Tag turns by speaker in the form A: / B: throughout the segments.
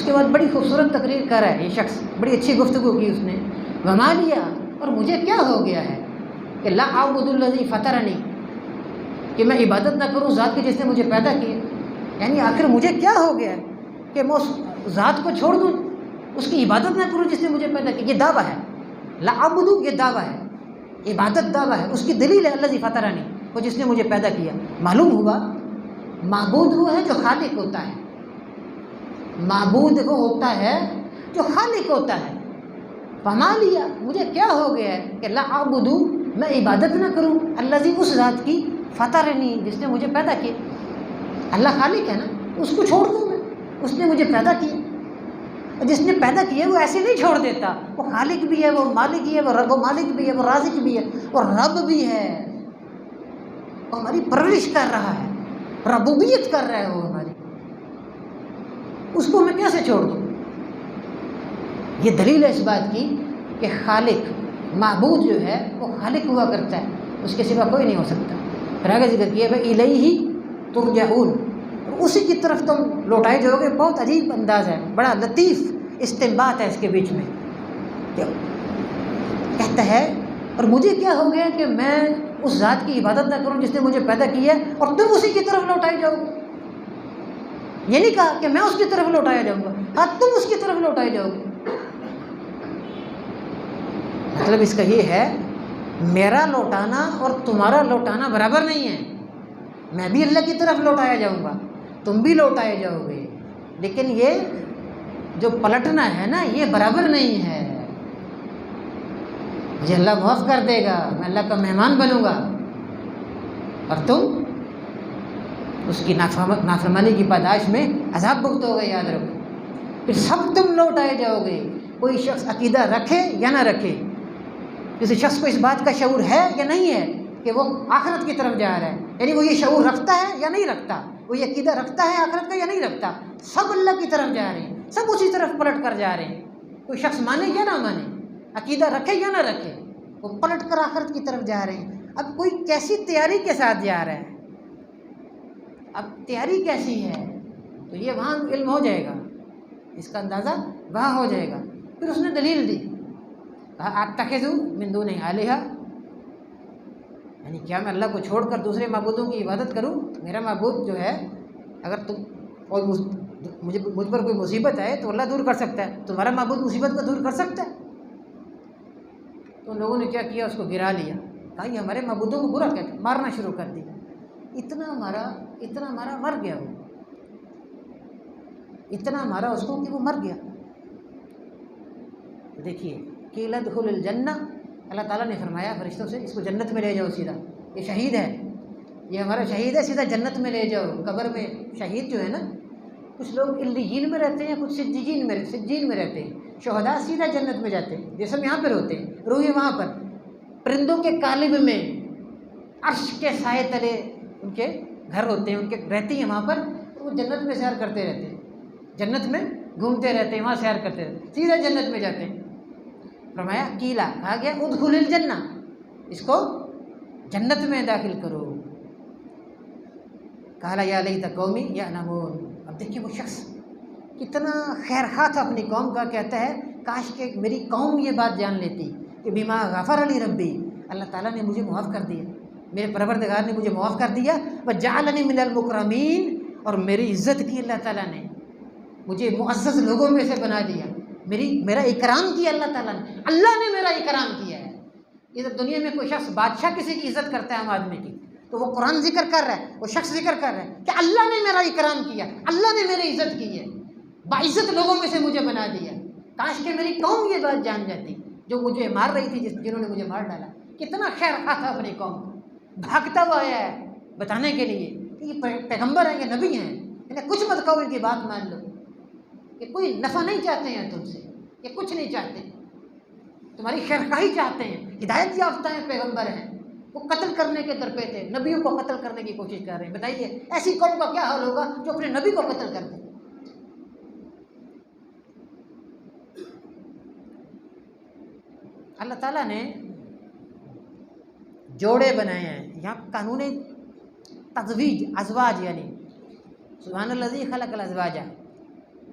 A: उसके बाद बड़ी खूबसूरत तकरीर कर रहा है ये शख्स, बड़ी अच्छी गुफ्तगू की उसने। वमा लिया, और मुझे क्या हो गया है कि ला आबुदुल्लज़ी फ़तरनी, कि मैं इबादत ना करूँ ज़ात की जिसने मुझे पैदा किया। यानी आखिर मुझे क्या हो गया है कि मैं उस ज़ात को छोड़ दूँ, उसकी इबादत ना करूँ जिसने मुझे पैदा किया। ये दावा है, ला आबुदु ये दावा है, इबादत दावा है, उसकी दलील है अल्लज़ी फ़तरनी, वो जिसने मुझे पैदा किया। मालूम हुआ माबूद वो है जो खालिक होता है, माबूद वो होता है जो खालिक होता है। फमा लिया, मुझे क्या हो गया है कि ला आबुदू, मैं इबादत ना करूँ अल्लज़ी उस ज़ात की, फ़तरनी जिसने मुझे पैदा किया। अल्लाह खालिक है ना, उसको छोड़ दूँ मैं, उसने मुझे पैदा किया। और जिसने पैदा किया वो ऐसे नहीं छोड़ देता, वो खालिक भी है, वो मालिक भी है, वो मालिक भी है, वो राज़िक भी है, और रब भी है, वो हमारी परवरिश कर रहा है, रबूबियत कर रहा है वो हमारी, उसको मैं कैसे छोड़ दूँ। ये दलील है इस बात की कि खालिक माबूद जो है वो खालिक हुआ करता है, उसके सिवा कोई नहीं हो सकता। फिर आगे जिक्र किया भाई इलैहि तुरजऊन, उसी की तरफ तुम लौटाए जाओगे। बहुत अजीब अंदाज़ है, बड़ा लतीफ़ इस्तिंबात है इसके बीच में। कहता है और मुझे क्या हो गया कि मैं उस ज़ात की इबादत ना करूं जिसने मुझे पैदा किया और तुम उसी की तरफ लौटाए जाओगे। ये नहीं कहा कि मैं उसकी तरफ लौटाया जाऊंगा, हाँ तुम उसकी तरफ लौटाए जाओगे। मतलब इसका ये है मेरा लौटाना और तुम्हारा लौटाना बराबर नहीं है। मैं भी अल्लाह की तरफ लौटाया जाऊंगा, तुम भी लौटाए जाओगे, लेकिन ये जो पलटना है ना ये बराबर नहीं है। मुझे अल्लाह माफ़ कर देगा, मैं अल्लाह का मेहमान बनूंगा और तुम उसकी नाफरमानी की पैदाइश में अज़ाब भुगतोगे। याद रखो, फिर सब तुम लौटाए जाओगे। कोई शख्स अकीदा रखे या ना रखे, किसी शख्स को इस बात का शऊर है या नहीं है कि वो आखिरत की तरफ जा रहा है, यानी वो ये शऊर रखता है या नहीं रखता, वो ये अकीदा रखता है आखिरत का या नहीं रखता, सब अल्लाह की तरफ जा रहे हैं, सब उसी तरफ पलट कर जा रहे हैं। कोई शख्स माने या ना माने, अकीदा रखे या ना रखे, वो पलट कर आखिरत की तरफ जा रहे हैं। अब कोई कैसी तैयारी के साथ जा रहा है, अब तैयारी कैसी है, तो ये वहाँ इल्म हो जाएगा, इसका अंदाज़ा वहाँ हो जाएगा। फिर उसने दलील दी, अत्तखिज़ु मिन दूनिही आलिहा, यानी क्या मैं अल्लाह को छोड़कर दूसरे माबूदों की इबादत करूं। मेरा माबूद जो है, अगर तुम और मुझ पर कोई मुसीबत आए तो अल्लाह दूर कर सकता है, तुम्हारा माबूद मुसीबत को दूर कर सकता है। तो उन लोगों ने क्या किया, उसको गिरा लिया, कहा ये हमारे माबूदों को बुरा कहते, मारना शुरू कर दिया। इतना मारा मर गया वो, इतना मारा उसको कि वो मर गया। तो देखिए क़ील उद्ख़ुलिल जन्नह, अल्लाह ताला ने फरमाया फरिश्तों से इसको जन्नत में ले जाओ सीधा, ये शहीद है, ये हमारा शहीद है, सीधा जन्नत में ले जाओ। कब्र में शहीद जो है ना, कुछ लोग इल्लियीन में रहते हैं, कुछ सिज्जीन में रहते हैं। शहदा सीधा जन्नत में जाते हैं, जिसम यहाँ पर होते हैं, रूह वहाँ पर, परिंदों के कालिब में अर्श के साए तले उनके घर होते हैं, उनके रहती हैं वहाँ पर, तो वो जन्नत में सैर करते रहते हैं, जन्नत में घूमते रहते हैं, वहाँ सैर करते रहते हैं, सीधा जन्नत में जाते हैं। फरमाया कीला, कहा गया उद्खुलिल जन्ना, इसको जन्नत में दाखिल करो। कहा या लैता कौमी यअलमून। अब देखिए वो शख्स कितना खैरखा था अपनी कौम का, कहता है काश के मेरी कौम ये बात जान लेती कि बिमा गफ़र अली रब्बी, अल्लाह ताला ने मुझे माफ़ कर दिया, मेरे परवरदिगार ने मुझे माफ़ कर दिया, व जअलनी मिनल मुकरमीन, और मेरी इज़्ज़त की अल्लाह ताला ने, मुझे मुअज़्ज़ज़ लोगों में से बना दिया, मेरा इकराम किया अल्लाह ने मेरा इकराम किया है। ये तो दुनिया में कोई शख्स बादशाह किसी की इज़्ज़त करता है आम आदमी की, तो वो कुरान जिक्र कर रहा है, वो शख्स जिक्र कर रहा है कि अल्लाह ने मेरा इकराम किया, अल्लाह ने मेरी इज़्ज़त की है, बाइज़्ज़त लोगों में से मुझे बना दिया। काश के मेरी कौम ये बात जान जाती जो मुझे मार रही थी, जिन्होंने मुझे मार डाला। कितना खैर खा था अपनी कौम को, भागता हुआ आया है बताने के लिए कि ये पैगम्बर हैं, ये नबी हैं, इन्हें कुछ मत कहो, इनकी बात मान लो, कि कोई नफ़ा नहीं चाहते हैं तुमसे, ये कुछ नहीं चाहते, तुम्हारी खैरखाही चाहते हैं, हिदायत याफ्ता हैं, पैगम्बर हैं, वो कत्ल करने के दर पे थे, नबियों को कत्ल करने की कोशिश कर रहे हैं। बताइए ऐसी कौम का क्या हाल होगा जो अपने नबी को कत्ल कर दे। अल्लाह ताला ने जोड़े बनाए हैं, यहाँ कानून तज़वीज, अज़वाज, यानी सुब्हानल्लज़ी खलक़ल अज़वाजा,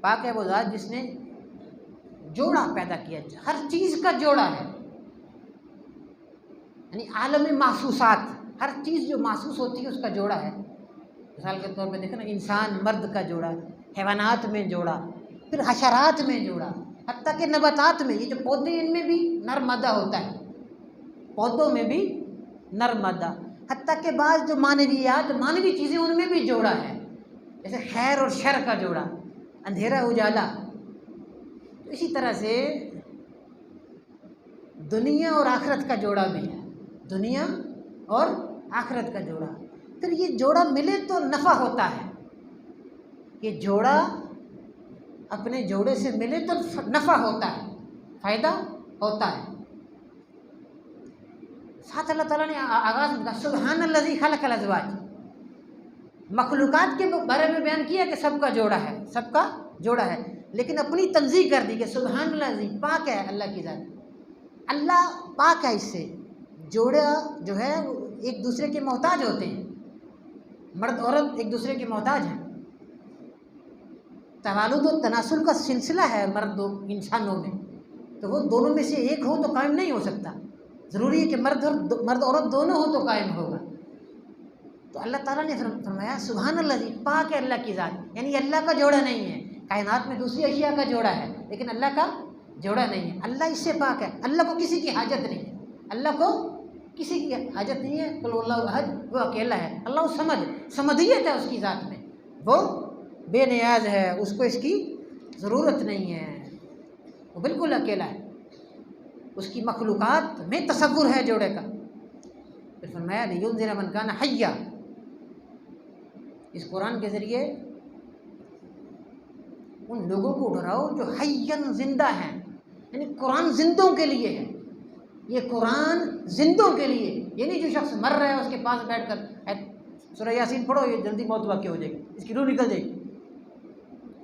A: पाक है वो ज़ात जिसने जोड़ा पैदा किया, हर चीज़ का जोड़ा है, यानी आलम महसूसात, हर चीज़ जो महसूस होती है उसका जोड़ा है। मिसाल के तौर पे देखें ना, इंसान मर्द का जोड़ा, हैवानात में जोड़ा, फिर हशरात में जोड़ा, हत्ता के नबातात में, ये जो पौधे इनमें भी नर मादा होता है, पौधों में भी नर मादा, हत्ता के बाद जो मानवीयात मानवी चीज़ें उनमें भी जोड़ा है, जैसे खैर और शर का जोड़ा, अंधेरा उजाला। तो इसी तरह से दुनिया और आखिरत का जोड़ा भी है, दुनिया और आखिरत का जोड़ा। फिर ये जोड़ा मिले तो नफ़ा होता है, ये जोड़ा अपने जोड़े से मिले तो नफ़ा होता है, फ़ायदा होता है। साथ अल्लाह ताला ने आगाज़ में कहा सुब्हानल्लज़ी खलक़ल अज़वाज, मखलूक़ात के बारे में बयान किया कि सबका जोड़ा है, सबका जोड़ा है, लेकिन अपनी तंज़ीह कर दी कि सुब्हानल्लज़ी, पाक है अल्लाह की ज़ात, अल्लाह पाक है इससे। जोड़ा जो है एक दूसरे के मोहताज होते हैं, मर्द औरत एक दूसरे के मोहताज हैं। तवालुद और तनासुल का सिलसिला है मर्द इंसानों में, तो वो दोनों में से एक हो तो कायम नहीं हो सकता, ज़रूरी है कि मर्द औरत दोनों हो तो कायम होगा। तो अल्लाह ताला ने फरमाया सुभान अल्लाह, पाक है अल्लाह की ज़ात, यानी अल्लाह का जोड़ा नहीं है। कायनात में दूसरी अशिया का जोड़ा है, लेकिन अल्लाह का जोड़ा नहीं है। अल्लाह इससे पाक है, अल्लाह को किसी की हाजत नहीं है, अल्लाह को किसी की हाजत नहीं है। कुल हुवल्लाहु अहद, वो अकेला है। अल्लाह समदियत है उसकी ज़ात में, वो बेनियाज है, उसको इसकी ज़रूरत नहीं है, वो बिल्कुल अकेला है। उसकी मखलूक़ात में तसव्वुर है जोड़े का। फिर फरमाया लियुनज़िरा मन काना हय्या, इस कुरान के ज़रिए उन लोगों को डराओ जो हय्यन जिंदा हैं, यानी कुरान जिंदों के लिए है, ये कुरान जिंदों के लिए। ये नहीं जो शख्स मर रहा है उसके पास बैठकर सूरह यासीन पढ़ो, ये जल्दी मौत वाक़ई हो जाएगी, इसकी रूह निकल जाएगी।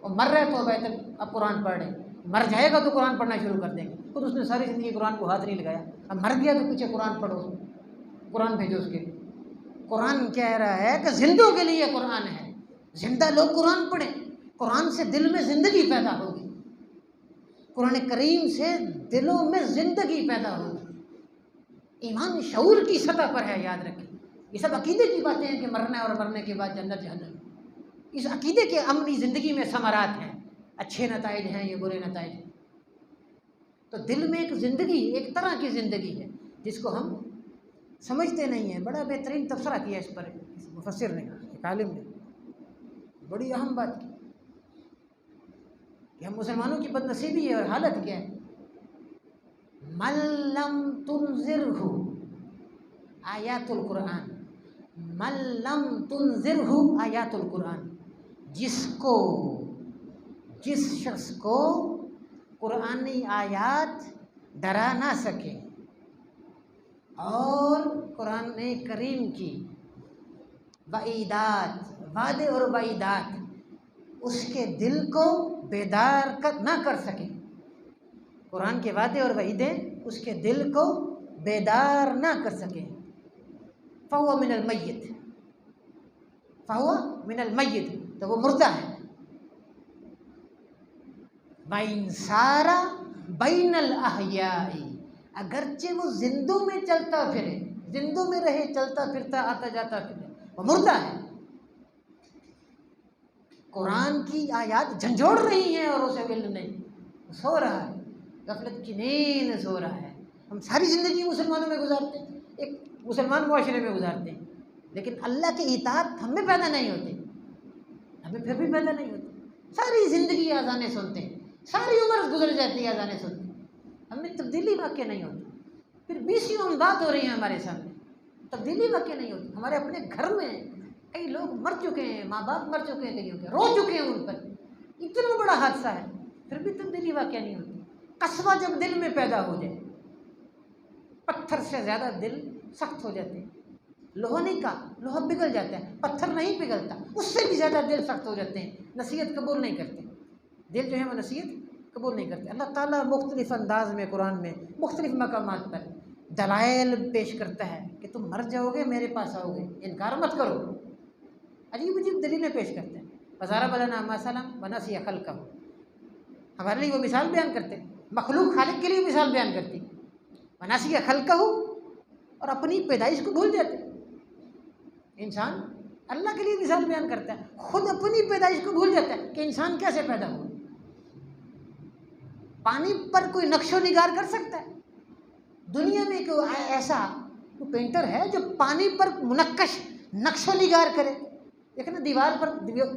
A: और मर रहा है तो बेहतर अब कुरान पढ़ रहे, मर जाएगा तो कुरान पढ़ना शुरू कर देंगे। खुद उसने सारी ज़िंदगी कुरान को हाथ नहीं लगाया, अब मर गया तो पीछे कुरान पढ़ो, कुरान भेजो उसके। कुरान कह रहा है कि जिंदों के लिए कुरान है, जिंदा लोग कुरान पढ़ें, कुरान से दिल में ज़िंदगी पैदा होगी, कुरान करीम से दिलों में ज़िंदगी पैदा होगी। ईमान शऊर की सतह पर है, याद रखें। ये सब अकीदे की बातें हैं कि मरना और मरने के बाद जन्नत जहन्नम, इस अकीदे के अमली ज़िंदगी में समरात हैं, अच्छे नताइज हैं, ये बुरे नताइज हैं। तो दिल में एक ज़िंदगी, एक तरह की ज़िंदगी है जिसको हम समझते नहीं हैं। बड़ा बेहतरीन तबसरा किया इस पर मुफस्सिर ने, एक आलिम ने बड़ी अहम बात की कि हम मुसलमानों की बदनसीबी है और हालत क्या है। मल्लम तुनज़िरहु आयातुल कुरान, मल्लम तुनज़िरहु आयातुल कुरान, जिस शख्स को कुरानी आयात डरा ना सके और कुरान करीम की वईदात, वादे और वईदात उसके दिल को बेदार ना कर सके, कुरान के वादे और वईदें उसके दिल को बेदार ना कर सके, फ़हुवा मिनल मय्यित, फ़हुवा मिनल मय्यित, तो वो मुर्दा है। वइन सारा बैनल अहयाई, अगरचे वो जिंदों में चलता फिरे, जिंदों में रहे, चलता फिरता, आता जाता फिरे, वो मुर्दा है। कुरान की आयत झंझोड़ रही हैं और उसे इल्म नहीं, सो रहा है, गफलत की नींद सो रहा है। हम सारी ज़िंदगी मुसलमानों में गुजारते हैं, एक मुसलमान मुआशरे में गुजारते हैं, लेकिन अल्लाह की इताअत हम में पैदा नहीं होती, हमें फिर भी पैदा नहीं होती। सारी ज़िंदगी अज़ानें सुनते हैं, सारी उम्र गुजर जाती है अज़ानें सुनते हैं, हमें तब्दीली वाक़ई नहीं होती। फिर 20 अमदाद हो रही हैं हमारे सामने, तब्दीली वाक़ई नहीं होती। हमारे अपने घर में कई लोग मर चुके हैं, माँ बाप मर चुके हैं, कईयों के रो चुके हैं उन पर, इतना बड़ा हादसा है, फिर भी तब्दीली वाक़ई नहीं होती। कस्वा जब दिल में पैदा हो जाए, पत्थर से ज़्यादा दिल सख्त हो जाते हैं, लोहा नहीं का, लोहा पिघल जाता है, पत्थर नहीं पिघलता, उससे भी ज़्यादा दिल सख्त हो जाते हैं, नसीहत कबूल नहीं करते, दिल जो है वो नसीहत कबूल नहीं करते। अल्लाह ताला मुख्तलिफ़ अंदाज में कुरान में मुख्तलिफ़ मकामात पर दलाइल पेश करता है कि तुम मर जाओगे, मेरे पास आओगे, इनकार मत करो। अजीब अजीब दलीलें पेश करते हैं। वज़ारा बलना मसलम बनसिया खल्क़हु, हमारे लिए वो मिसाल बयान करते, मखलूक खालिक के लिए मिसाल बयान करती। वनासिया खल्क़हू, और अपनी पैदाइश को भूल जाते। इंसान अल्लाह के लिए मिसाल बयान करता है, खुद अपनी पैदाइश को भूल जाता है कि इंसान कैसे पैदा हुआ। पानी पर कोई नक्शो निगार कर सकता है? दुनिया में कोई ऐसा कोई पेंटर है जो पानी पर मुनक्कश नक्शो निगार करे? देखना, दीवार पर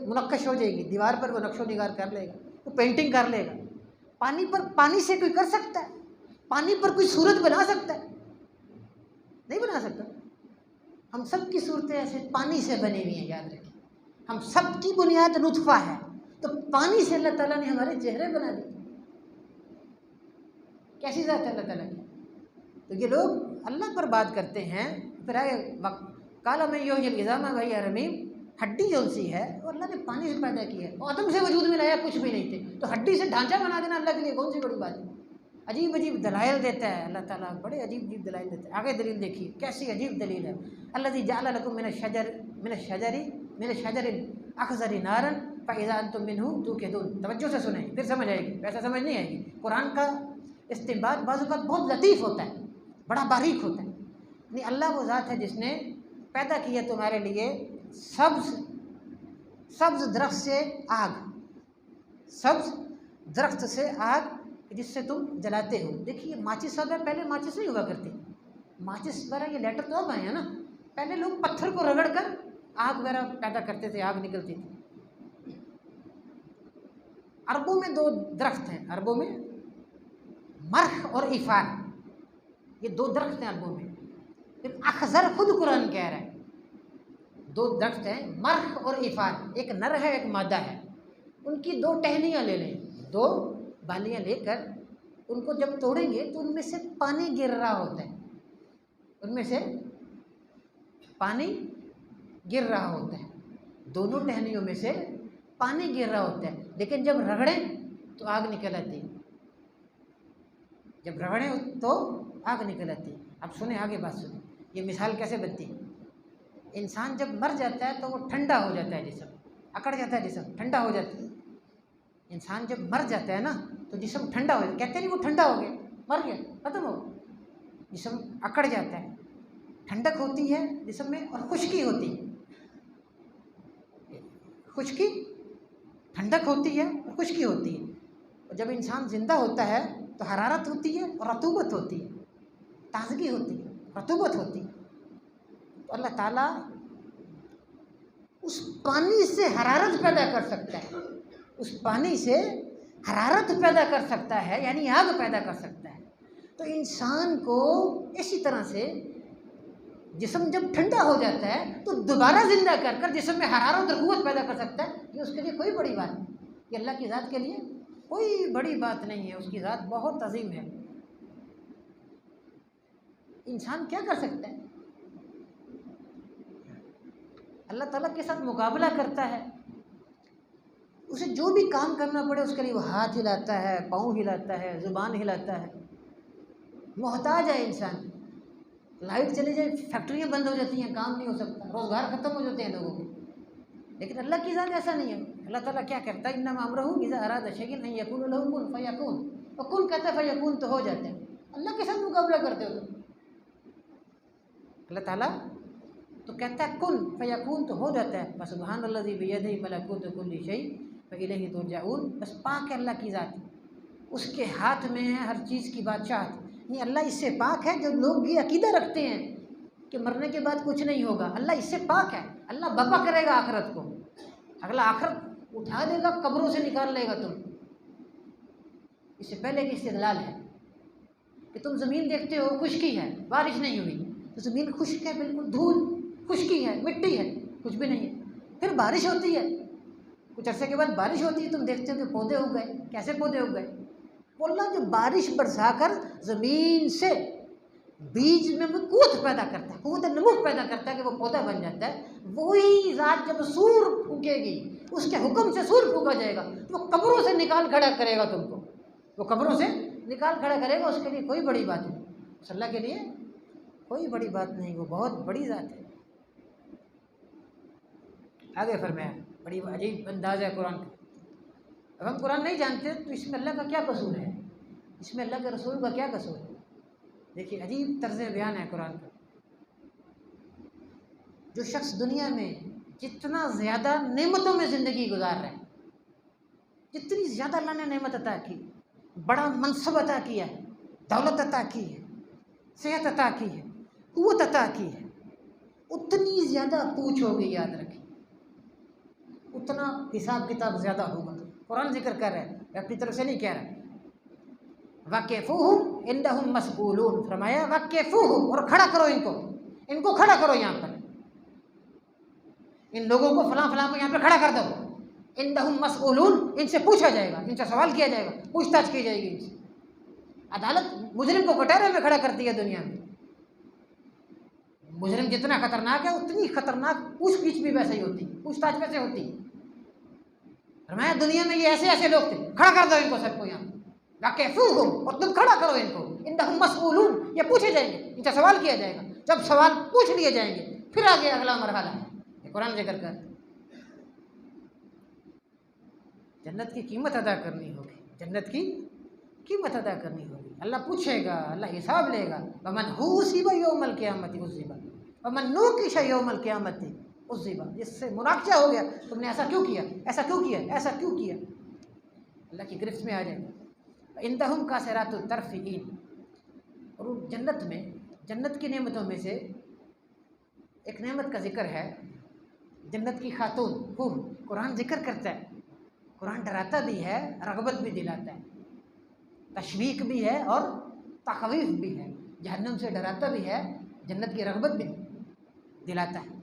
A: मुनक्कश हो जाएगी, दीवार पर वो नक्शो निगार कर लेगा, वो पेंटिंग कर लेगा। पानी पर, पानी से कोई कर सकता है? पानी पर कोई सूरत बना सकता है? नहीं बना सकता। हम सब की सूरतें ऐसे पानी से बनी हुई हैं, याद रखिए। हम सब की बुनियाद नुतफ़ा है, तो पानी से अल्लाह ताला ने हमारे चेहरे बना दिए। कैसी ज़ात है अल्लाह ताला की? तो ये लोग अल्लाह पर बात करते हैं। फिर आए काला में यो इज़ामा भाई रमीम, हड्डी जो सी है वो अल्लाह ने पानी से पैदा की है, और आदम से वजूद में लाया कुछ भी नहीं थे, तो हड्डी से ढांचा बना देना अल्लाह के लिए कौन सी बड़ी बात है? अजीब अजीब दलाइल देता है अल्लाह ताला, बड़े अजीब अजीब दलाइल देता है। आगे दलील देखिए कैसी अजीब दलील है। अल्लज़ी जअल लकुम मिनश शजरिन अखज़री नारन फ़इज़ा अंतुम मिन्हु तूक़िदून। तवज्जो से सुने, फिर समझ आएगी, वैसा समझ नहीं आएगी। कुरान का इस्तिंबात बाज़ औक़ात बहुत लतीफ़ होता है, बड़ा बारीक होता है। नहीं, अल्लाह वो ज़ात है जिसने पैदा किया तुम्हारे लिए सब्ज़ दरख्त से आग, सब्ज़ दरख्त से आग जिससे तुम जलाते हो। देखिए माचिस सब है, पहले माचिस नहीं हुआ करती। माचिस वगैरह ये लेटर तो अब आए हैं ना, पहले लोग पत्थर को रगड़ कर आग वगैरह पैदा करते थे, आग निकलती थी। अरबों में 2 दरख्त हैं, अरबों में मर्ख और इफ़ार, ये 2 दरख्त हैं अरबों में। फिर अखज़र खुद कुरान कह रहा है, 2 दरख्त हैं मर्ख और इफ़ार, एक नर है एक मादा है। उनकी 2 टहनियाँ ले लें, 2 बालियाँ लेकर उनको जब तोड़ेंगे तो उनमें से पानी गिर रहा होता है, उनमें से पानी गिर रहा होता है, दोनों टहनियों में से पानी गिर रहा होता है। लेकिन जब रगड़ें तो आग निकल आती है, जब रगड़ें तो आग निकल आती है। अब सुने आगे बात सुने, ये मिसाल कैसे बनती है। इंसान जब मर जाता है तो वो ठंडा हो जाता है, जिस्म अकड़ जाता है, जिस्म ठंडा हो जाता है। इंसान जब मर जाता है ना तो जिस्म ठंडा हो जाता है, कहते नहीं वो ठंडा हो गया, मर गया, खत्म हो, जिस्म अकड़ जाता है। ठंडक होती है जिस्म में और खुश्की होती है, खुश्की, ठंडक होती है और खुश्की होती है। और जब इंसान ज़िंदा होता है तो हरारत होती है और रतूबत होती है, ताज़गी होती है, रतूबत होती है। तो अल्लाह ताला उस पानी से हरारत पैदा कर सकता है, उस पानी से हरारत पैदा कर सकता है, यानी आग पैदा कर सकता है। तो इंसान को इसी तरह से जिस्म जब ठंडा हो जाता है तो दोबारा ज़िंदा कर कर जिस्म में हरारत और क़ुव्वत पैदा कर सकता है। ये उसके लिए कोई बड़ी बात नहीं, ये अल्लाह की ज़ात के लिए कोई बड़ी बात नहीं है, उसकी ज़ात बहुत अजीम है। इंसान क्या कर सकता है? अल्लाह ताला के साथ मुकाबला करता है, उसे जो भी काम करना पड़े उसके लिए वो हाथ हिलाता है, पाँव हिलाता है, ज़ुबान हिलाता है। मोहताज है इंसान, लाइट चली जाए फैक्ट्रियाँ बंद हो जाती हैं, काम नहीं हो सकता, रोज़गार ख़त्म हो जाते हैं लोगों के। लेकिन अल्लाह की ज़ात ऐसा नहीं है। अल्लाह ताला क्या करता है, इन्नमा अमरुहु इज़ा अरादा शैअन अन यक़ूला लहु कुन फ़यकून, और कुन कहता है फ़यकून तो हो जाते हैं। अल्लाह के साथ मुकाबला करते हो तुम। अल्लाह ताला तो कहता है कुन फ़यकून तो हो जाता है। फसुब्हानल्लज़ी बियदिही मलकूतु कुल्ली शै व इलैहि तुरजऊन। बस पाक है अल्लाह की ज़ात, उसके हाथ में है हर चीज़ की बादशाहत। नहीं, अल्लाह इससे पाक है जो लोग ये अकीदा रखते हैं कि मरने के बाद कुछ नहीं होगा। अल्लाह इससे पाक है। अल्लाह बपा करेगा आखिरत को, अगला आखिरत उठा देगा, कब्रों से निकाल लेगा तुम। इससे पहले की इस्तिदलाल है कि तुम ज़मीन देखते हो खुश्की है, बारिश नहीं हुई, तो ज़मीन खुश्क है, बिल्कुल धूल, खुश्की है, मिट्टी है, कुछ भी नहीं है। फिर बारिश होती है, कुछ अरसे के बाद बारिश होती है, तुम देखते हो कि पौधे उग गए। कैसे पौधे उग गए? बोला जो बारिश बरसा कर ज़मीन से बीज में वो क़ुव्वत पैदा करता है, क़ुव्वत नमूह पैदा करता है कि वो पौधा बन जाता है। वही ज़ात जब सूर फूकेगी, उसके हुक्म से सूर फूका जाएगा, तो वो कब्रों से निकाल खड़ा करेगा तुमको, वो कब्रों से निकाल खड़ा करेगा। उसके लिए कोई बड़ी बात नहीं, उस अल्लाह के लिए कोई बड़ी बात नहीं, वो बहुत बड़ी ज़ात है। आगे फरमाया, बड़ी अजीब अंदाज़ है कुरान का। अब हम कुरान नहीं जानते तो इसमें अल्लाह का क्या कसूर है, इसमें अल्लाह के रसूल का क्या कसूर है। देखिए अजीब तर्ज बयान है कुरान का। जो शख्स दुनिया में जितना ज़्यादा नेमतों में ज़िंदगी गुजार रहा है, जितनी ज़्यादा अल्लाह ने नेमत अता की, बड़ा मनसब अता किया है, दौलत अता की है, सेहत अता की है, क़ुव्वत अता की है, उतनी ज़्यादा पूछ होगी, याद रखिए, उतना हिसाब किताब ज़्यादा होगा। कुरान जिक्र कर रहा है, अपनी तरफ से नहीं कह रहा। वक़िफ़ूहुम इन्नहुम मस्ऊलून, फरमाया वक़िफ़ूहुम, और खड़ा करो इनको खड़ा करो यहाँ पर, इन लोगों को फलां फलां को यहाँ पे खड़ा कर दो। इन्नहुम मस्ऊलून, इनसे पूछा जाएगा, इनसे सवाल किया जाएगा, पूछताछ की जाएगी इनसे। अदालत मुजरिम को कटहरे में खड़ा करती है दुनिया में। मुजरिम जितना खतरनाक है उतनी खतरनाक पूछ-गीछ भी वैसे ही होती, पूछताछ वैसे होती। फरमाया दुनिया में ये ऐसे ऐसे लोग थे, खड़ा कर दो इनको सबको यहाँ, वक़िफ़ूहुम, और तुम खड़ा करो इनको, इन्नहुम मस्ऊलून, ये पूछे जाएंगे, इनसे सवाल किया जाएगा। जब सवाल पूछ लिए जाएंगे फिर आगे अगला मरहला है, कुरान जिक्र कर। जन्नत की कीमत अदा करनी होगी, जन्नत की कीमत अदा करनी होगी। अल्लाह पूछेगा, अल्लाह हिसाब लेगा। वमन हुसिबा यौमल क़ियामति उज़िबा वमन नुक़िशा यौमल क़ियामति उज़िबा, जिससे मुनाक़शा हो गया, तुमने ऐसा क्यों किया, ऐसा क्यों किया, ऐसा क्यों किया, अल्लाह की गिरफ्त में आ जाएगा। इंदहुम कासिरातुत तर्फ़ीन, और जन्नत में, जन्नत की नेमतों में से एक नेमत का जिक्र है, जन्नत की खातून हूर। कुरान जिक्र करता है, कुरान डराता भी है, रग़बत भी दिलाता है, तशवीक भी है और तख़वीफ़ भी है। जहन्नम से डराता भी है, जन्नत की रग़बत भी दिलाता है।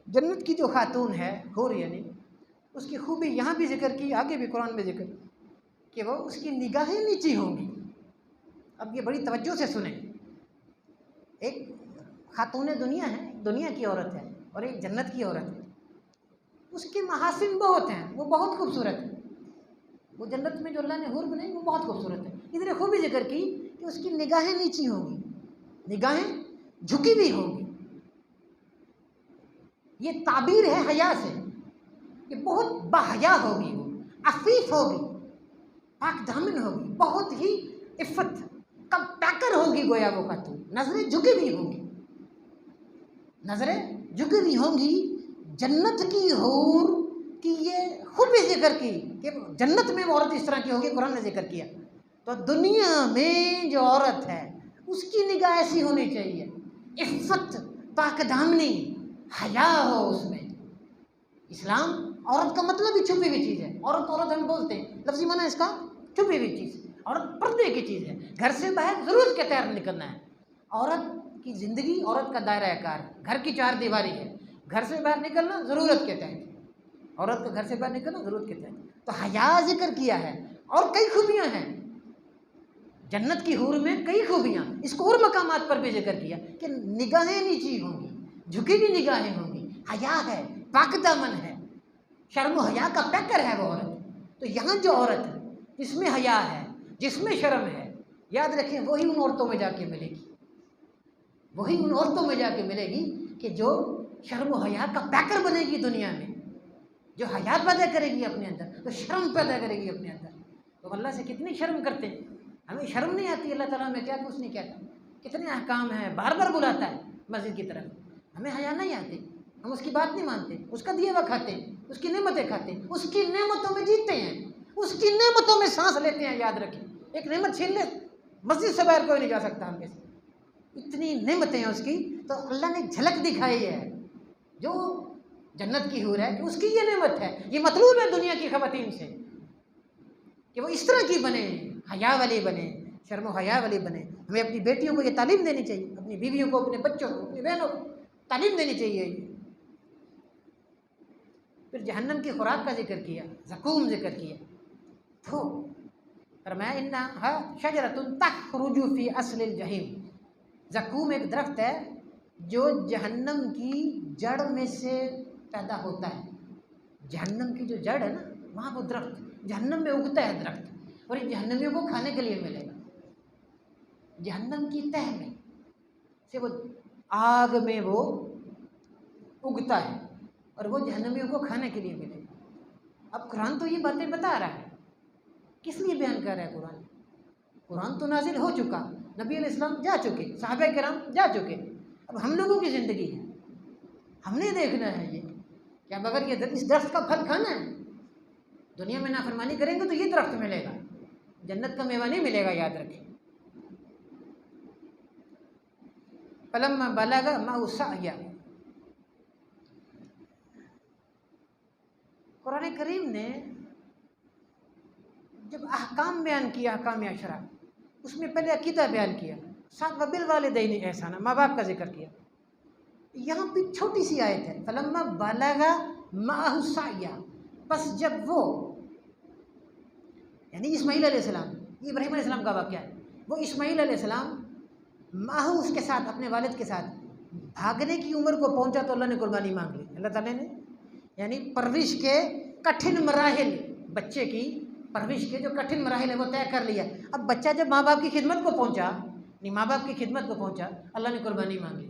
A: जन्नत की जो खातून है हूर, यानी उसकी खूबी यहाँ भी जिक्र की, आगे भी कुरान में जिक्र कि वो उसकी निगाहें नीची होंगी। अब ये बड़ी तवज्जो से सुने, एक खातून दुनिया है, दुनिया की औरत है, और एक जन्नत की औरत है। उसके महासिन बहुत हैं, वो बहुत खूबसूरत है। वो जन्नत में जो अल्लाह ने हूर बनाई वो बहुत खूबसूरत है। इधर खूबी जिक्र की कि उसकी निगाहें नीची होंगी, निगाहें झुकी हुई होंगी। ये ताबीर है हया से, कि बहुत बाहया होगी, वो अफीफ होगी, पाक दामन होगी, बहुत ही इफ़्फ़त का पैकर होगी गोया वो खातून। नज़रें झुकी हुई होंगी, नज़रें झुकी हुई होंगी। जन्नत की हूर की ये खूबी जिक्र की कि जन्नत में वो औरत इस तरह की होगी, कुरान ने जिक्र किया। तो दुनिया में जो औरत है उसकी निगाह ऐसी होनी चाहिए, इफ़्फ़त, पाकदामनी, हया हो उसमें। इस्लाम औरत का मतलब ही छुपी हुई चीज़ है। औरत औरत हम बोलते हैं, लफ्ज़ी माना इसका छुपी हुई चीज़। औरत पर्दे की चीज़ है, घर से बाहर ज़रूरत के तहत निकलना है। औरत की ज़िंदगी, औरत का दायरा कार घर की चार दीवारी है, घर से बाहर निकलना ज़रूरत के तहत, औरत का घर से बाहर निकलना ज़रूरत के तहत। तो हया जिक्र किया है, और कई खूबियाँ हैं जन्नत की हूर में, कई खूबियाँ। इसको और मकामात पर भी जिक्र किया कि निगाहें नीची होंगी, झुकी हुई निगाहें होंगी, हया है, पाकदामन है, शर्म हया का पैकर है वो औरत। तो यहाँ जो औरत है जिसमें हया है, जिसमें शर्म है, याद रखें वही उन औरतों में जाके मिलेगी, वही उन औरतों में जाके मिलेगी कि जो शर्म हया का पैकर बनेगी दुनिया में, जो हया पैदा करेगी अपने अंदर, तो शर्म पैदा करेगी अपने अंदर। तो अल्लाह से कितनी शर्म करते हैं, हमें शर्म नहीं आती। अल्लाह ताला हमें क्या कुछ नहीं कहता, कितने अहकाम हैं, बार बार बुलाता है मस्जिद की तरफ, हमें हया नहीं आती, हम उसकी बात नहीं मानते, उसका दिया हुआ खाते हैं, उसकी नेमतें खाते हैं, उसकी नेमतों में जीते हैं, उसकी नेमतों में सांस लेते हैं। याद रखें, एक नेमत छीन ले, मस्जिद से बाहर कोई नहीं जा सकता हम से, इतनी नेमतें हैं उसकी। तो अल्लाह ने झलक दिखाई है जो जन्नत की हूर है कि उसकी ये नेमत है। ये मतलूब है दुनिया की ख़वातीन से कि वो इस तरह की बने, हया वाली बने, शर्म हया वाली बने। हमें अपनी बेटियों को ये तालीम देनी चाहिए, अपनी बीवियों को, अपने बच्चों को, अपनी बहनों को तालीम देनी चाहिए। फिर जहन्नम की खुराक का जिक्र किया, ज़कूम जिक्र किया। तो फरमाया इन्नहा शजरतुन तख़रुजु फ़ी अस्लिल जहीम। ज़कूम एक दरख्त है जो जहन्नम की जड़ में से पैदा होता है। जहन्नम की जो जड़ है ना, वहाँ वो दरख्त जहन्नम में उगता है दरख्त, और ये जहन्नमियों को खाने के लिए मिलेगा। जहन्नम की तह में से वो आग में वो उगता है और वो जहन्नमियों को खाने के लिए मिलेगा। अब कुरान तो ये बातें बता रहा है, किस लिए बयान कर रहा है कुरान? कुरान तो नाजिल हो चुका, नबी अलैहिस्सलाम जा चुके, सहाबा किराम जा चुके, अब हम लोगों की ज़िंदगी है, हमने देखना है ये क्या मगर ये इस दरख्त का फल खाना है। दुनिया में नाफरमानी करेंगे तो ये दरख्त मिलेगा, जन्नत का मेवा नहीं मिलेगा, याद रखें। फलम्मा बलगा माअहु सअया, कुरान करीम ने जब अहकाम बयान किया, अहकाम अशरा, उसमें पहले अकीदा बयान किया, साथ वबिल वालिदैनि एहसाना, माँ बाप का जिक्र किया। यहाँ पे छोटी सी आयत है, फलम्मा बलगा माअहु सअया, बस जब वो यानी इस्माईल अलैहिस्सलाम, ये इब्राहीम अलैहिस्सलाम का वाक़या है, वो इस्माईल अलैहिस्सलाम माहू उसके साथ, अपने वालिद के साथ भागने की उम्र को पहुंचा तो अल्लाह ने कुर्बानी मांग ली, अल्लाह ताला ने, यानी परवरिश के कठिन मराहिल, बच्चे की परवरिश के जो कठिन मराहिल है वो तय कर लिया। अब बच्चा जब माँ बाप की खिदमत को पहुंचा, नहीं माँ बाप की खिदमत को पहुंचा, अल्लाह ने कुर्बानी मांग ली।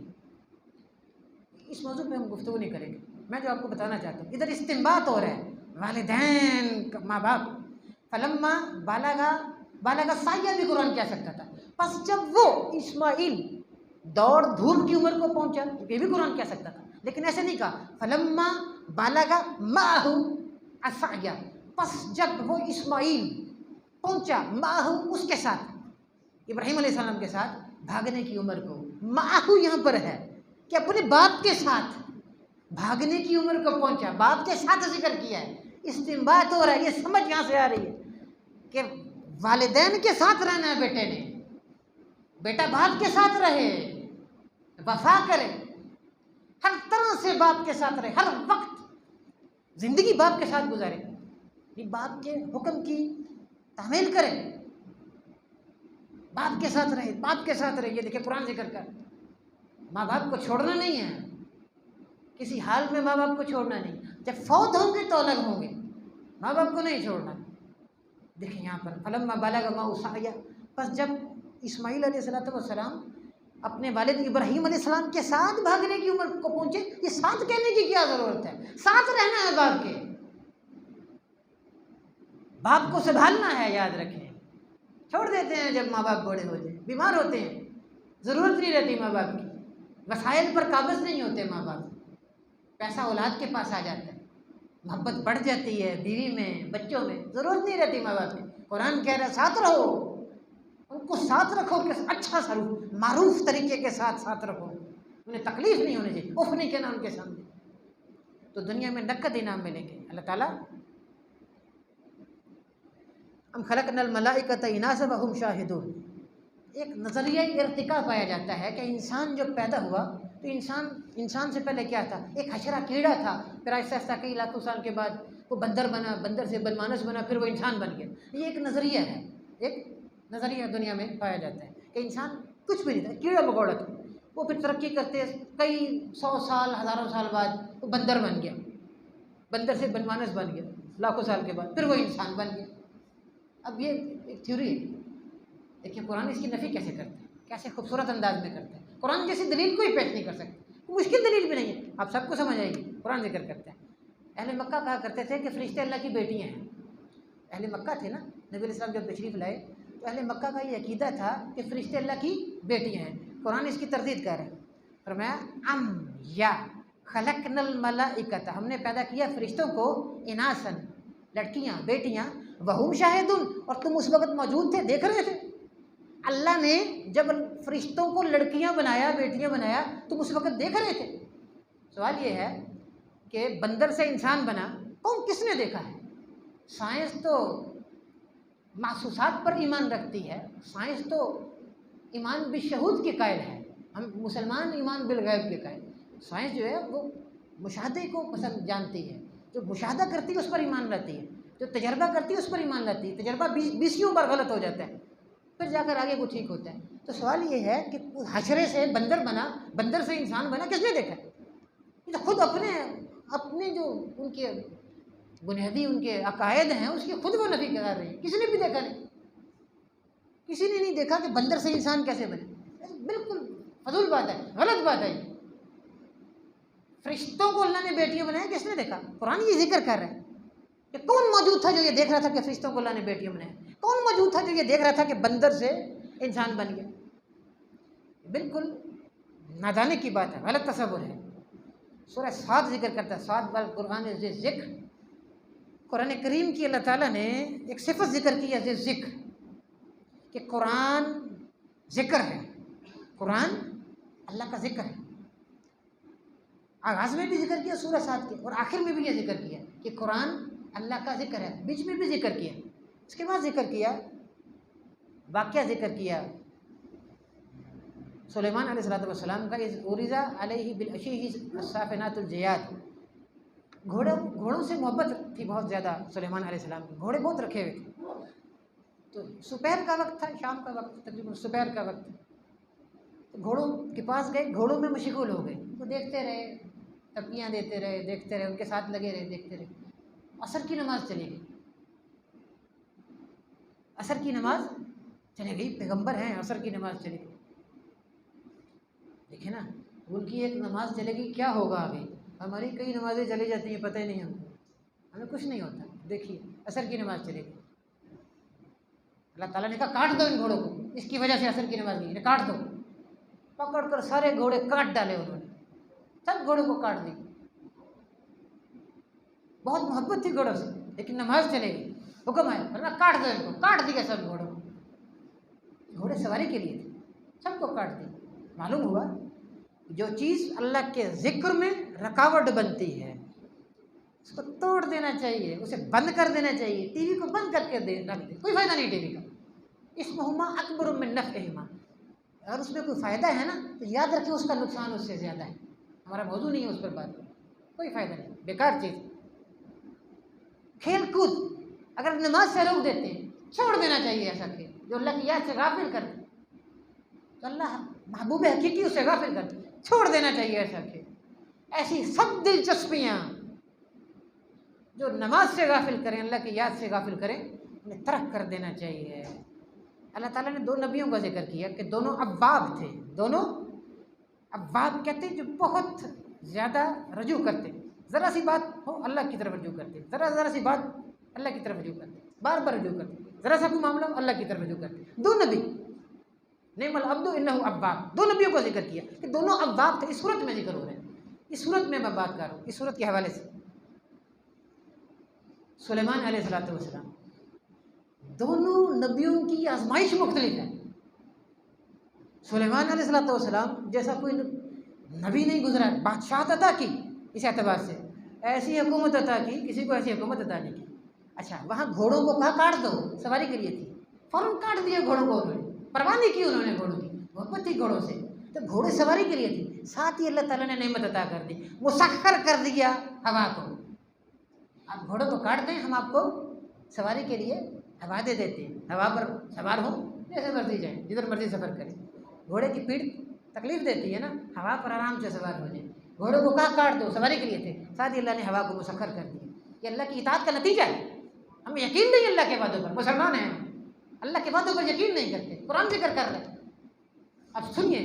A: इस मौजू पे हम गुफ्तगू नहीं करेंगे, मैं जो आपको बताना चाहता हूँ, इधर इस्तिंबात हो रहा है, वालिदैन माँ बाप, फलम्मा बालगा साया भी कुरान कह सकता था, बस जब वो इस्माइल दौड़ धूप की उम्र को पहुंचा, ये भी कुरान कह सकता था, लेकिन ऐसे नहीं कहा, फलम्मा बालगा माहू असाया, बस जब वो इस्माइल पहुंचा माहू उसके साथ, इब्राहीम अलैहिस्सलाम के साथ भागने की उम्र को, माहू यहाँ पर है कि अपने बाप के साथ भागने की उम्र को पहुंचा, बाप के साथ जिक्र किया है, इस्तिंबात हो रहा है, ये समझ यहाँ से आ रही है कि वालिदैन के साथ रहना है बेटे ने, बेटा बाप के साथ रहे, वफा करे, हर तरह से बाप के साथ रहे, हर वक्त जिंदगी बाप के साथ गुजारे, बाप के हुक्म की तामील करे, बाप के साथ रहे, बाप के साथ रहे। ये देखिए कुरान जिक्र कर, माँ बाप को छोड़ना नहीं है, किसी हाल में माँ बाप को छोड़ना नहीं, जब फौत होंगे तो अलग होंगे, माँ बाप को नहीं छोड़ना। देखिए यहाँ पर फलम्मा बलगा माअहु सअया, बस जब इस्माईल अलैहिस्सलाम अपने वालिद इब्राहीम अलैहिस्सलाम के साथ भागने की उम्र को पहुंचे, ये साथ कहने की क्या ज़रूरत है, साथ रहना है बाप के, बाप को संभालना है, याद रखें। छोड़ देते हैं जब माँ बाप बूढ़े हो जाए, बीमार होते हैं, ज़रूरत नहीं रहती माँ बाप की, वसाइल पर काबिज नहीं होते माँ बाप, पैसा औलाद के पास आ जाता है, मोहब्बत बढ़ जाती है बीवी में, बच्चों में, ज़रूरत नहीं रहती माँ बाप की। कुरान कह रहा है साथ रहो, उनको साथ रखो कि अच्छा सरूफ मारूफ तरीके के साथ रखो, उन्हें तकलीफ नहीं होनी चाहिए, उफ नहीं कहना उनके सामने, तो दुनिया में नक़द इनाम मिलेंगे। अल्लाह ताला हम खलक़नल मलाइकता इनासा व हुम शाहिदून, एक नज़रिया इर्तिका पाया जाता है कि इंसान जब पैदा हुआ तो इंसान से पहले क्या था, एक हशरा कीड़ा था, फिर आहिस्ता आहिस्ता कई लाखों साल के बाद वो बंदर बना, बंदर से बनमानस बना, फिर वो इंसान बन गया। ये एक नज़रिया है, एक नज़रिया दुनिया में पाया जाता है कि इंसान कुछ भी नहीं था, कीड़ा मकोड़ा था, वो फिर तरक्की करते कई 100 साल हज़ारों साल बाद वो बंदर बन गया, बंदर से बनमानस बन गया, लाखों साल के बाद फिर वो इंसान बन गया। अब ये एक थ्योरी है, देखिए कुरान इसकी नफ़ी कैसे करता है, कैसे खूबसूरत अंदाज में करता है। कुरान जैसी दलील कोई पेश नहीं कर सकता, मुश्किल दलील भी नहीं है, आप सबको समझ आएगी। कुरान जिक्र करता है, अहले मक्का कहा करते थे कि फरिश्ते अल्लाह की बेटियाँ हैं। अहले मक्का थे ना, नबी अलैहिस्सलाम जब तशरीफ़ लाए तो अहले मक्का का ये अकीदा था कि फरिश्ते अल्लाह की बेटियाँ हैं। कुरान इसकी तरदीद कर रहा है, फरमाया अम या खलक़नल मलाइकता, हमने पैदा किया फरिश्तों को, इनासन लड़कियाँ बेटियाँ, वहुम शाहिदुन, और तुम उस वक़्त मौजूद थे, देख रहे थे। अल्लाह ने जब फरिश्तों को लड़कियां बनाया, बेटियां बनाया, तुम उस वक़्त देख रहे थे। सवाल ये है कि बंदर से इंसान बना, कौन किसने देखा है? साइंस तो महसूसात पर ईमान रखती है, साइंस तो ईमान बिशहूद के कायल है, हम मुसलमान ईमान बिलगैब के कायल। साइंस जो है वो मुशाहदे को पसंद जानती है, जो मुशाहदा करती है उस पर ईमान लाती है, जो तजर्बा करती है उस पर ईमान लाती है। तजर्बा 20 बार गलत हो जाता है, फिर जाकर आगे वो ठीक होता है। तो सवाल ये है कि हशरे से बंदर बना, बंदर से इंसान बना, किसने देखा? ये तो खुद अपने जो उनके बुनियादी उनके अकायद हैं उसकी खुद वो नफी करा रहे हैं, किसी ने भी देखा नहीं, किसी ने नहीं देखा कि बंदर से इंसान कैसे बने। बिल्कुल फजूल बात है, गलत बात है। फरिश्तों को अल्लाह ने बेटियां बनाया, किसने देखा? कुरान ये जिक्र कर रहा है कि कौन मौजूद था जो ये देख रहा था कि फरिश्तों को अल्लाह ने बेटियों बनाया? कौन मौजूद था जो ये देख रहा था कि बंदर से इंसान बन गया? बिल्कुल नादाने की बात है, गलत तस्वुर है। सूरह साद जिक्र करता है, साद वाल कुरान जिक्र, कुरान करीम की अल्लाह ताला ने एक सिफत जिक्र की है जिक्र, कि कुरान जिक्र है, कुरान अल्लाह का जिक्र है। आगाज़ में भी जिक्र किया सूरह साद के, और आखिर में भी यह जिक्र किया कि कुरान अल्लाह का जिक्र है। बीच में भी जिक्र किया, उसके बाद जिक्र किया, वाक़या जिक्र किया सुलेमान अलैहिस्सलाम का, इज़ उरिज़ा अलैहि बिल अशीहि साफ़िनातुल जियाद। घोड़ों से मोहब्बत थी बहुत ज़्यादा सुलेमान अलैहिस्सलाम की, घोड़े बहुत रखे हुए थे। तो दोपहर का वक्त था, शाम का वक्त, तकरीबन दोपहर का वक्त, तो घोड़ों के पास गए, घोड़ों में मशगूल हो गए, वो देखते रहे, तपियाँ देते रहे, देखते रहे, उनके साथ लगे रहे, देखते रहे। असर की नमाज चली गई, असर की नमाज चली गई, पैगंबर हैं, असर की नमाज चली गई। देखिए ना, उनकी एक नमाज चलेगी, क्या होगा आगे? हमारी कई नमाजें चली जाती हैं, पता ही नहीं हमको, हमें कुछ नहीं होता। देखिए असर की नमाज चलेगी, अल्लाह ताला ने कहा काट दो इन घोड़ों को, इसकी वजह से असर की नमाज नहीं, काट दो। पकड़ कर सारे घोड़े काट डाले उन्होंने, सब घोड़ों को काट दी। बहुत मोहब्बत थी घोड़ों से, लेकिन नमाज चलेगी, हुक्म आया, वरना काट दो इनको, काट दिया सब घोड़ों को। घोड़े सवारी के लिए थे, सबको काट दिया। मालूम हुआ जो चीज़ अल्लाह के जिक्र में रुकावट बनती है उसको तोड़ देना चाहिए, उसे बंद कर देना चाहिए। टीवी को बंद करके रख दे, कोई फ़ायदा नहीं टीवी का। इस्मुहुमा अकबर मिन नफ़इहिमा, अगर उसमें कोई फ़ायदा है ना तो याद रखिए उसका नुकसान उससे ज़्यादा है। हमारा मौजूद नहीं है उस पर बात, कोई फ़ायदा नहीं, बेकार चीज़। खेल कूद अगर नमाज से रोक देते हैं, छोड़ देना चाहिए ऐसा खेल जो अल्लाह की याद से गाफिल कर दे, तो अल्लाह महबूब हकीकी उसे गाफिल कर दे, छोड़ देना चाहिए ऐसा खेल। ऐसी सब दिलचस्पियाँ जो नमाज से गाफिल करें, अल्लाह की याद से गाफिल करें, उन्हें तर्क कर देना चाहिए। अल्लाह ताला ने दो नबियों का जिक्र किया कि दोनों अव्वाब थे, दोनों अव्वाब कहते हैं जो बहुत ज़्यादा रजू करते, ज़रा सी बात हो अल्लाह की तरफ रजू करते, ज़रा सी बात अल्लाह की तरफ रजू करते, बार बार रजू करते, ज़रा सा कोई मामला अल्लाह की तरफ रजू करते। दो नबी, नेमल अब्दु इन्नहु अव्वाब, दो नबियों का जिक्र किया कि दोनों अव्वाब थे। इस सूरत में जिक्र हो रहे हैं, इस सूरत में मैं बात कर रहा हूँ, इस सूरत के हवाले से। सुलेमान अलैहिस्सलाम, दोनों नबियों की आजमाइश मुख्तलिफ है। सुलेमान अलैहिस्सलाम जैसा कोई नबी नहीं गुजरा, बादशाह अता की, इस एतबार से ऐसी हुकूमत अता की, किसी को ऐसी हुकूमत अता नहीं की। अच्छा, वहाँ घोड़ों को कहा काट दो, सवारी के लिए थी, फ़ौरन काट दिया घोड़ों को, उन्होंने परवाह नहीं की, उन्होंने घोड़ों की मोहब्बत थी घोड़ों से, तो घोड़े सवारी के लिए थी। साथ ही अल्लाह ताला ने नेमत अता कर दी, मुसख्खर कर दिया हवा को। आप घोड़ों को काट दें, हम आपको सवारी के लिए हवा दे देते हैं, हवा पर सवार हो, जैसे मर्जी जाए, जिधर मर्जी सफ़र करें। घोड़े की पीठ तकलीफ देती है ना, हवा पर आराम से सवार हो जाए। घोड़ों को कहा काट दो, सवारी के लिए थे, साथ ही अल्लाह ने हवा को मुसख्खर कर दिया। ये अल्लाह की इताअत का नतीजा है। हमें यकीन नहीं अल्लाह के वादों पर, मुसलमान हैं, अल्लाह के वादों पर यकीन नहीं करते, कुरान जिक्र कर रहे हैं। अब सुनिए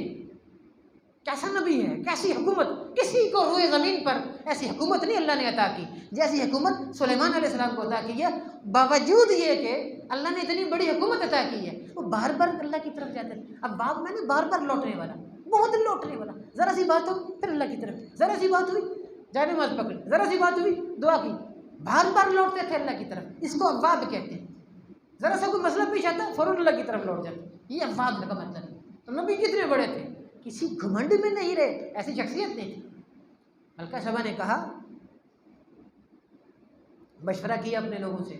A: कैसा नबी है, कैसी हुकूमत, किसी को रोए ज़मीन पर ऐसी हुकूमत नहीं अल्लाह ने अता की जैसी हुकूमत सुलेमान अलैहिस्सलाम को अता की है। बावजूद ये कि अल्लाह ने इतनी बड़ी हुकूमत अता की है, वो बार बार अल्लाह की तरफ जाते हैं। अब बाप में ना बार बार लौटने वाला, बहुत लौटने वाला, ज़रा सी बात हो फिर अल्लाह की तरफ, ज़रा सी बात हुई जाने नमाज पकड़ी, ज़रा सी बात हुई दुआ की, बार बार लौटते थे अल्लाह की तरफ। इसको अव्वाब कहते हैं। ज़रा सा कोई मसला पेश आता फ़ौरन अल्लाह की तरफ लौट जाते, ये अव्वाब का मतलब है। तो नबी कितने बड़े थे, किसी घमंड में नहीं रहे, ऐसी शख्सियत नहीं थी। हल्का सभा ने कहा, मशवरा किया अपने लोगों से,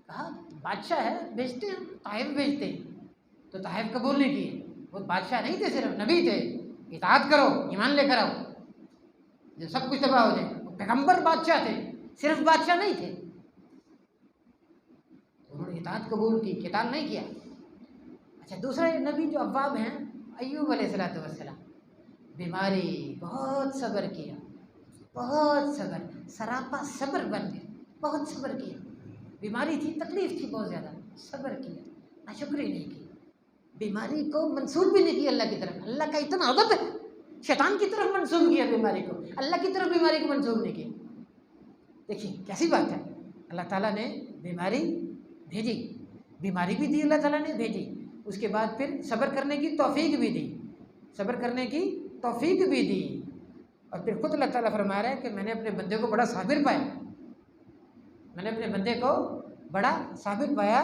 A: कहा बादशाह है, भेजते हैं, ताइफ भेजते हैं, तो ताइफ कबूल नहीं किए। वो बादशाह नहीं थे, सिर्फ नबी थे, इताअत करो, ईमान लेकर आओ, जो सब कुछ तबाह हो जाए। वो पैगंबर बादशाह थे, सिर्फ बादशाह नहीं थे। उन्होंने इताअत कबूल की, किताल नहीं किया। अच्छा, दूसरे नबी जो अव्वाब हैं, अय्यूब अलैहिस्सलाम, बीमारी, बहुत सब्र किया, बहुत सब्र, सरापा सब्र बन गए, बहुत सब्र किया। बीमारी थी, तकलीफ थी बहुत ज़्यादा, सब्र किया, नाशुक्री नहीं की, बीमारी को मंसूब भी नहीं किया अल्लाह की तरफ। अल्लाह का इतना अदब है, शैतान की तरफ मंसूब किया बीमारी को, अल्लाह की तरफ बीमारी को मंसूब नहीं किया। देखिए कैसी बात है, अल्लाह ताला ने बीमारी भेजी, बीमारी भी दी अल्लाह ताला ने भेजी, उसके बाद फिर सब्र करने की तौफीक भी दी, सब्र करने की तौफीक भी दी। और फिर खुद अल्लाह ताला फरमा रहा है कि मैंने अपने बंदे को बड़ा साबिर पाया, मैंने अपने बंदे को बड़ा साबिर पाया।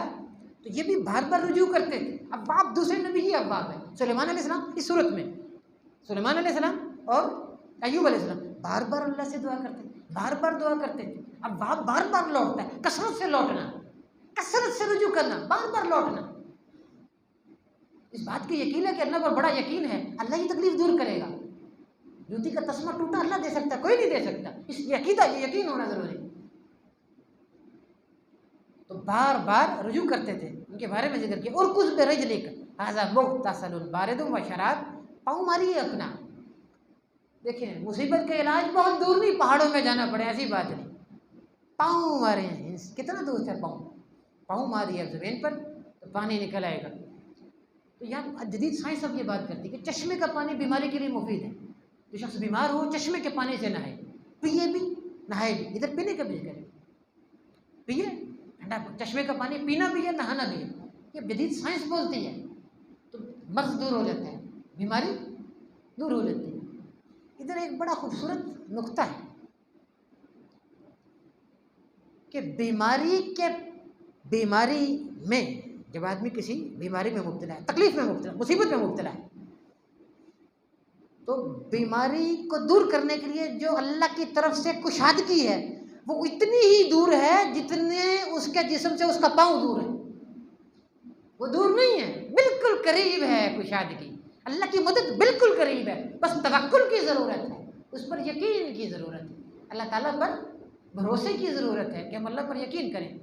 A: तो ये भी बार बार रुजू करते थे। अब बाप दूसरे नबी ही अब बाप है, सुलेमान अलैहिस्सलाम इस सूरत में, सुलेमान अलैहिस्सलाम और अय्यूब अलैहिस्सलाम बार बार अल्लाह से दुआ करते, बार बार दुआ करते थे। अब बाप बार बार लौटता है, कसरत से लौटना, कसरत से रुजू करना, बार बार लौटना। इस बात की यकीन है कि अल्लाह पर बड़ा यकीन है, अल्लाह ही तकलीफ दूर करेगा। जूती का तस्मा टूटा अल्लाह दे सकता, कोई नहीं दे सकता। इस अकीदा ये यकीन होना जरूरी। तो बार बार रुजू करते थे, उनके बारे में जिक्र किया। और कुछ बेरजलिक हाजा मुख्तसलुन बारिदुन व शराब, पाँव मारिए अपना। देखिए मुसीबत का इलाज बहुत दूर नहीं, पहाड़ों में जाना पड़े ऐसी बात नहीं, पाँव मारे हैं, कितना दूर से पाँव, पाँव मारिए ज़मीन पर तो पानी निकल आएगा। तो यहाँ जदीद साइंस अब ये बात करती है कि चश्मे का पानी बीमारी के लिए मुफीद है। जो शख्स बीमार हो चश्मे के पानी से नहाए, पिए भी नहाए भी, इधर पीने का भी करें, पिए ठंडा चश्मे का पानी, पीना भी है नहाना भी है, ये जदीद साइंस बोलती है। तो मर्ज दूर हो जाता है, बीमारी दूर हो जाती है। इधर एक बड़ा खूबसूरत नुक्ता है कि बीमारी में जब आदमी किसी बीमारी में मुब्तला है, तकलीफ में मुब्तला, मुसीबत में मुब्तला है, तो बीमारी को दूर करने के लिए जो अल्लाह की तरफ से कुशादगी है वो इतनी ही दूर है जितने उसके जिस्म से उसका पाँव दूर है। वो दूर नहीं है, बिल्कुल करीब है कुशादगी, अल्लाह की मदद बिल्कुल करीब है, बस तवक्कुल की ज़रूरत है, उस पर यकीन की ज़रूरत है, अल्लाह ताला पर भरोसे की ज़रूरत है कि हम अल्लाह पर यकीन करें,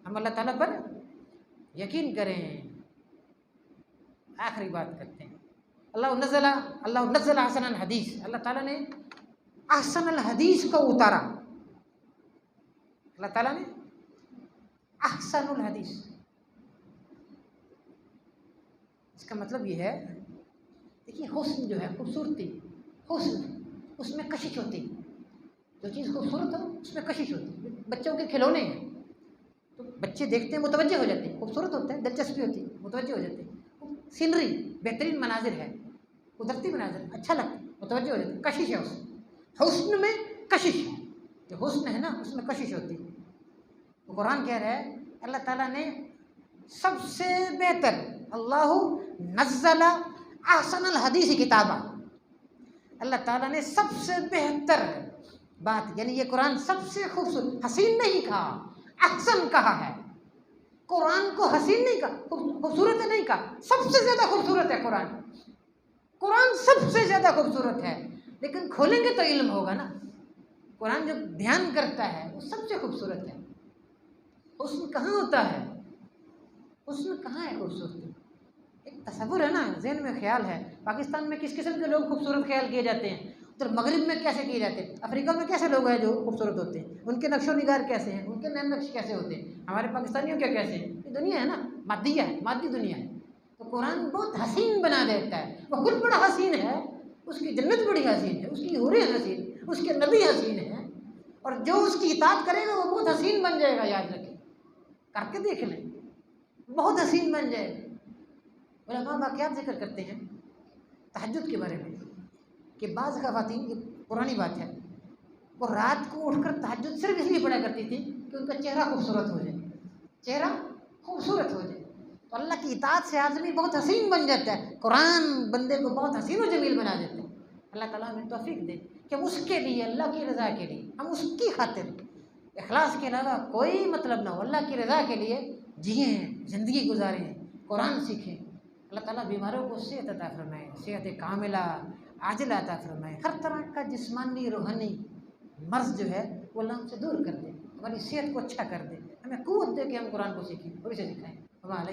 A: हम अल्लाह ताला पर यकीन करें। आखिरी बात करते हैं, अल्लाह नज़्ज़ल अहसन हदीस, अल्लाह ताला ने अहसन हदीस को उतारा, अल्लाह ताला ने अहसन हदीस, इसका मतलब ये है, देखिए हुस्न जो है, खूबसूरती, हुस्न उसमें कशिश होती, जो चीज़ खूबसूरत हो उसमें कशिश होती। बच्चों के खिलौने हैं तो बच्चे देखते हैं मुतवज्जे हो जाते हैं, खूबसूरत होते हैं, दिलचस्पी होती है, मुतवज्जे हो जाते हैं। सीनरी बेहतरीन मनाजिर है, कुदरती मनाजिर अच्छा लगता है, मुतवज्जे हो जाते हैं। कशिश है उसमें, हुस्न में कशिश है, जो हुस्न है ना उसमें कशिश होती है। तो कुरान कह रहा है अल्लाह ताला ने सबसे बेहतर, अल्लाह नज़्ज़ला अहसनल हदीस किताबा, अल्लाह ताला ने सबसे बेहतर बात, यानी ये कुरान सबसे खूबसूरत, हसीन नहीं कहा, अहसन कहा है। कुरान को हसीन नहीं कहा, खूबसूरत नहीं कहा, सबसे ज़्यादा खूबसूरत है कुरान, कुरान सबसे ज़्यादा खूबसूरत है। लेकिन खोलेंगे तो इल्म होगा ना, कुरान जो ध्यान करता है वो सबसे खूबसूरत है। हुस्न कहाँ होता है, हुस्न कहाँ है खूबसूरती? एक तसव्वुर है ना, ज़हन में ख्याल है, पाकिस्तान में किस किस्म के लोग खूबसूरत ख्याल किए जाते हैं, उधर मगरिब में कैसे किए जाते हैं, अफ्रीका में कैसे लोग हैं जो खूबसूरत होते हैं, उनके नक्शो निगार कैसे हैं, उनके नैन नक्श कैसे होते हैं, हमारे पाकिस्तानियों के कैसे हैं। ये दुनिया है ना, मादिया है, मादी दुनिया है। तो कुरान बहुत हसीन बना देता है, वो खुद बड़ा हसीन है, उसकी जन्नत बड़ी हसीन है, उसकी हूरें हसीन, उसके नबी हसीन है, और जो उसकी इताअत करेगा वो बहुत हसीन बन जाएगा। याद रखें, करके देख लें, बहुत हसीन बन जाएगा। उलमा वाक़यात जिक्र करते हैं तहज्जुद के बारे में कि बाज़ ख़वातीन, ये पुरानी बात है, वो रात को उठकर तहज्जुद सिर्फ इसलिए पढ़ा करती थी कि उनका चेहरा खूबसूरत हो जाए, चेहरा खूबसूरत हो जाए। तो अल्लाह की इताअत से आदमी बहुत हसीन बन जाता है, कुरान बंदे को बहुत हसीन और जमील बना देता है। अल्लाह ताला हमें तौफीक दे कि हम उसके लिए, अल्लाह की रज़ा के लिए, हम उसकी खातिर, इखलास के अलावा कोई मतलब ना हो, अल्लाह की रज़ा के लिए जिए, ज़िंदगी गुजारें, कुरान सीखें। अल्लाह ताला बीमारों को सेहत अता फरमाए, सेहत कामिला आजिला अता फरमाए, हर तरह का जिस्मानी रूहानी मर्ज़ जो है वो अल्लाह हमसे दूर कर दे, हमारी सेहत को अच्छा कर दे, हमें क़ुव्वत दे कि हम कुरान को सीखें और इसे सिखाएँ। हमारा